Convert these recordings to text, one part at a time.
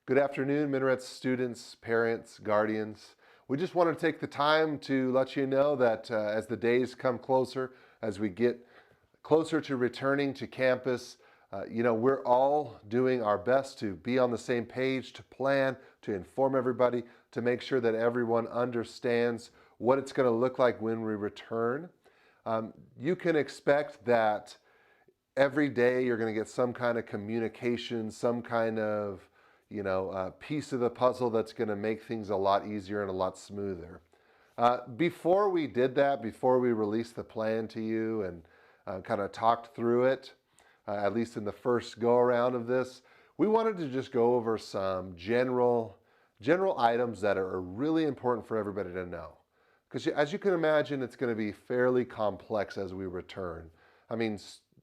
Good afternoon, Minarets students, parents, guardians. We just want to take the time to let you know that as the days come closer, as we get closer to returning to campus, we're all doing our best to be on the same page, to plan, to inform everybody, to make sure that everyone understands what it's going to look like when we return. You can expect that every day you're going to get some kind of communication, some kind of piece of the puzzle that's going to make things a lot easier and a lot smoother. Before we did that, before we released the plan to you and kind of talked through it, at least in the first go around of this, we wanted to just go over some general items that are really important for everybody to know. Because as you can imagine, it's going to be fairly complex as we return. I mean,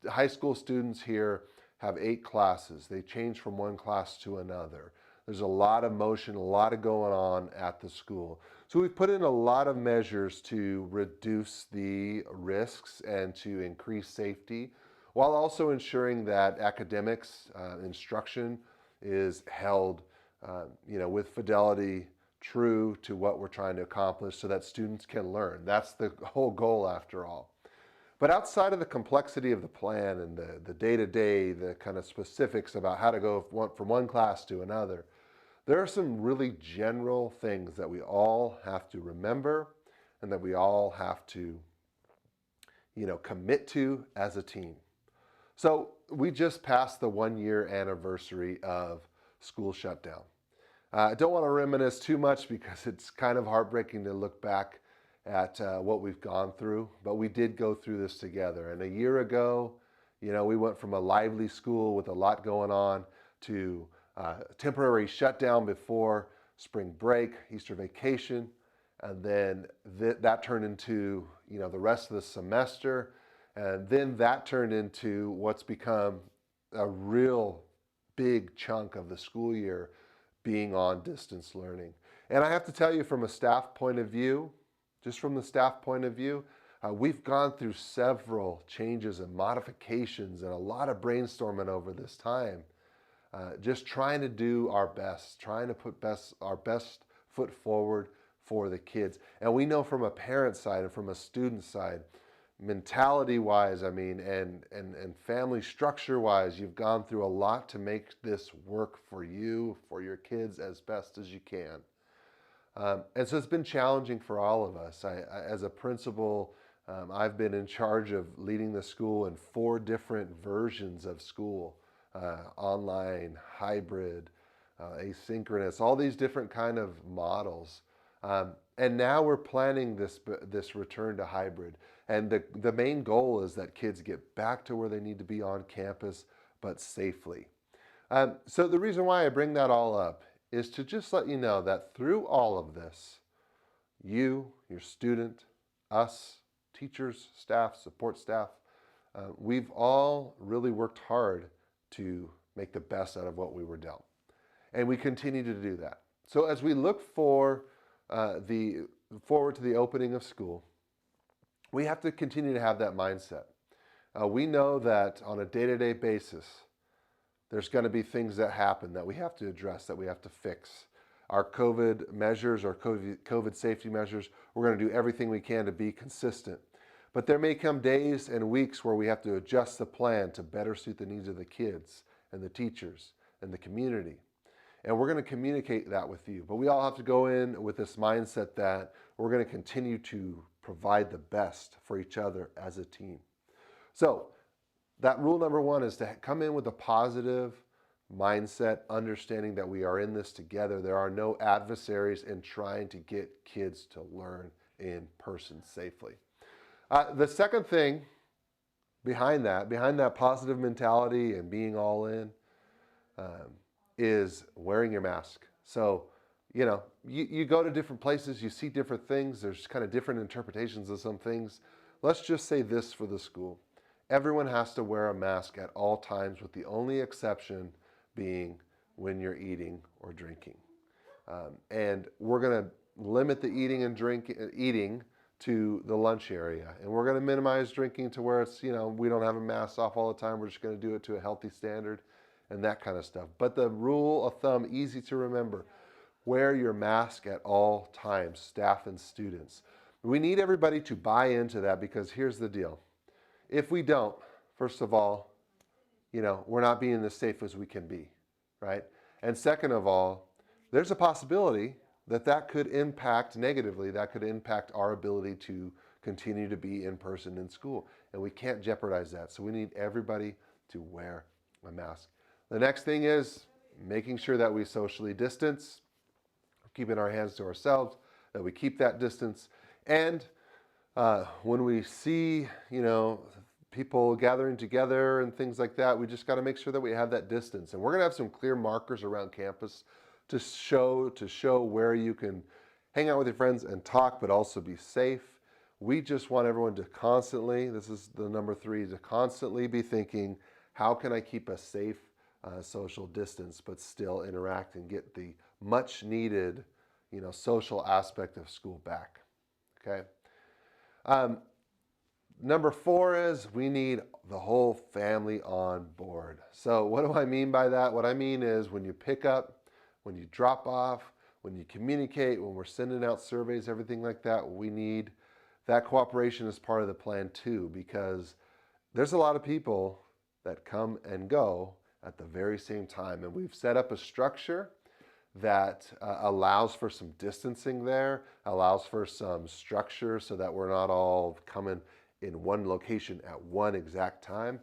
high school students here have 8 classes. They change from one class to another. There's a lot of motion, a lot of going on at the school. So we've put in a lot of measures to reduce the risks and to increase safety, while also ensuring that academics, instruction is held with fidelity, true to what we're trying to accomplish so that students can learn. That's the whole goal after all. But outside of the complexity of the plan and the day-to-day, the kind of specifics about how to go from one class to another, there are some really general things that we all have to remember and that we all have to, commit to as a team. So we just passed the 1-year anniversary of school shutdown. I don't want to reminisce too much because it's kind of heartbreaking to look back at what we've gone through, but we did go through this together. And a year ago, we went from a lively school with a lot going on to temporary shutdown before spring break, Easter vacation, and then that turned into the rest of the semester, and then that turned into what's become a real big chunk of the school year being on distance learning. And I have to tell you, from a staff point of view, just from the staff point of view, we've gone through several changes and modifications and a lot of brainstorming over this time. Just trying to do our best, trying to put our best foot forward for the kids. And we know from a parent side and from a student side, mentality-wise, and family structure-wise, you've gone through a lot to make this work for you, for your kids, as best as you can. And so it's been challenging for all of us. As a principal, I've been in charge of leading the school in 4 different versions of school, online, hybrid, asynchronous, all these different kind of models. And now we're planning this return to hybrid. And the main goal is that kids get back to where they need to be on campus, but safely. So the reason why I bring that all up is to just let you know that through all of this, you, your student, us, teachers, staff, support staff, we've all really worked hard to make the best out of what we were dealt. And we continue to do that. So as we look forward to the opening of school, we have to continue to have that mindset. We know that on a day-to-day basis, there's going to be things that happen that we have to address, that we have to fix. Our COVID measures, our COVID safety measures, we're going to do everything we can to be consistent. But there may come days and weeks where we have to adjust the plan to better suit the needs of the kids and the teachers and the community. And we're going to communicate that with you. But we all have to go in with this mindset that we're going to continue to provide the best for each other as a team. So that rule number 1 is to come in with a positive mindset, understanding that we are in this together. There are no adversaries in trying to get kids to learn in person safely. The second thing behind that positive mentality and being all in, is wearing your mask. So, you go to different places, you see different things, there's kind of different interpretations of some things. Let's just say this for the school. Everyone has to wear a mask at all times, with the only exception being when you're eating or drinking. And we're going to limit the eating to the lunch area. And we're going to minimize drinking to where it's, we don't have a mask off all the time. We're just going to do it to a healthy standard. and that kind of stuff. But the rule of thumb, easy to remember, wear your mask at all times, staff and students. We need everybody to buy into that, because here's the deal. If we don't, first of all, we're not being as safe as we can be, right? And second of all, there's a possibility that that could impact negatively, that could impact our ability to continue to be in person in school. And we can't jeopardize that. So we need everybody to wear a mask. The next thing is making sure that we socially distance, keeping our hands to ourselves, that we keep that distance. And when we see, people gathering together and things like that, we just got to make sure that we have that distance. And we're going to have some clear markers around campus to show where you can hang out with your friends and talk, but also be safe. We just want everyone to constantly, this is the number 3, to constantly be thinking, how can I keep a safe social distance, but still interact and get the much needed, social aspect of school back. Okay. Number 4 is we need the whole family on board. So what do I mean by that? What I mean is when you pick up, when you drop off, when you communicate, when we're sending out surveys, everything like that, we need that cooperation as part of the plan too, because there's a lot of people that come and go at the very same time. And we've set up a structure that allows for some distancing there, allows for some structure so that we're not all coming in one location at one exact time.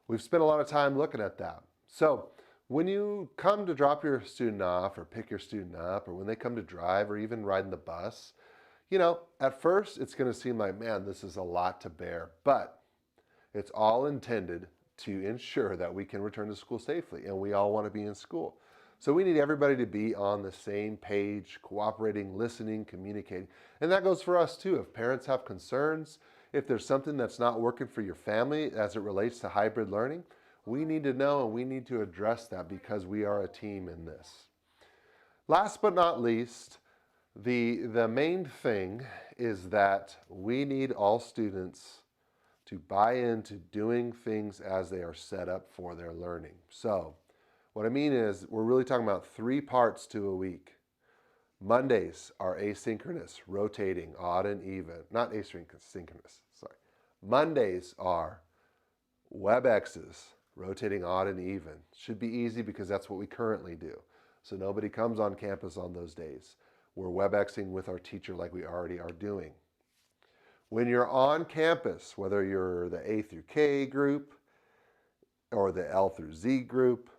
We've spent a lot of time looking at that. So when you come to drop your student off or pick your student up, or when they come to drive or even riding the bus, at first it's going to seem like, man, this is a lot to bear, but it's all intended to ensure that we can return to school safely, and we all want to be in school. So we need everybody to be on the same page, cooperating, listening, communicating. And that goes for us too. If parents have concerns, if there's something that's not working for your family as it relates to hybrid learning, we need to know and we need to address that, because we are a team in this. Last but not least, the main thing is that we need all students to buy into doing things as they are set up for their learning. So what I mean is we're really talking about 3 parts to a week. Mondays are asynchronous, rotating, odd and even. Not asynchronous, sorry. Mondays are WebExes, rotating odd and even. Should be easy because that's what we currently do. So nobody comes on campus on those days. We're WebExing with our teacher like we already are doing. When you're on campus, whether you're the A through K group or the L through Z group,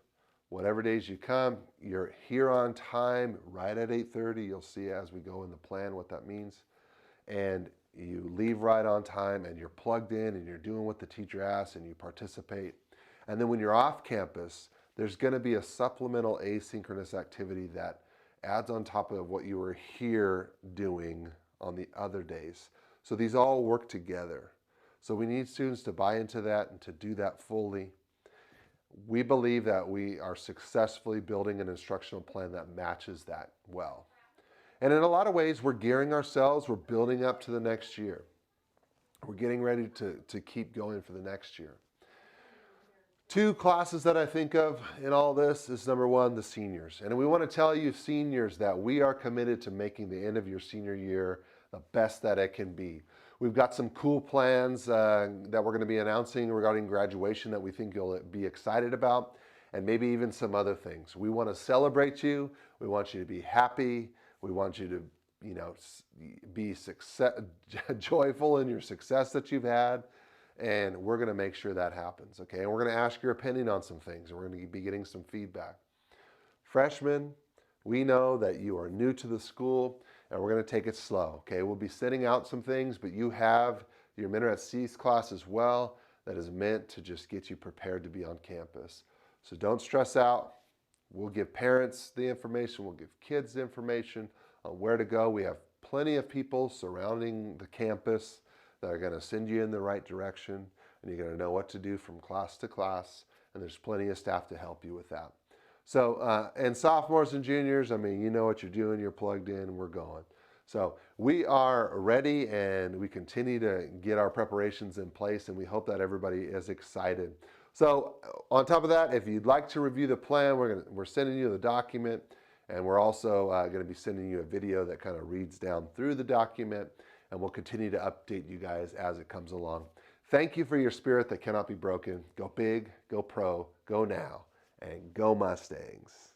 whatever days you come, you're here on time right at 8:30. You'll see as we go in the plan what that means. And you leave right on time and you're plugged in and you're doing what the teacher asks and you participate. And then when you're off campus, there's going to be a supplemental asynchronous activity that adds on top of what you were here doing on the other days. So these all work together. So we need students to buy into that and to do that fully. We believe that we are successfully building an instructional plan that matches that well. And in a lot of ways, we're gearing ourselves, we're building up to the next year. We're getting ready to keep going for the next year. 2 classes that I think of in all this is, number 1, the seniors. And we want to tell you seniors that we are committed to making the end of your senior year the best that it can be. We've got some cool plans that we're going to be announcing regarding graduation that we think you'll be excited about, and maybe even some other things. We want to celebrate you. We want you to be happy. We want you to, be joyful in your success that you've had. And we're going to make sure that happens, okay? And we're going to ask your opinion on some things, and we're going to be getting some feedback. Freshmen, we know that you are new to the school, and we're going to take it slow, okay? We'll be sending out some things, but you have your Minarets C's class as well that is meant to just get you prepared to be on campus. So don't stress out. We'll give parents the information. We'll give kids the information on where to go. We have plenty of people surrounding the campus that are going to send you in the right direction, and you're going to know what to do from class to class, and there's plenty of staff to help you with that. So, and sophomores and juniors, you know what you're doing, you're plugged in, and we're going. So we are ready, and we continue to get our preparations in place, and we hope that everybody is excited. So on top of that, if you'd like to review the plan, we're sending you the document, and we're also going to be sending you a video that kind of reads down through the document, and we'll continue to update you guys as it comes along. Thank you for your spirit that cannot be broken. Go big, go pro, go now, and go Mustangs.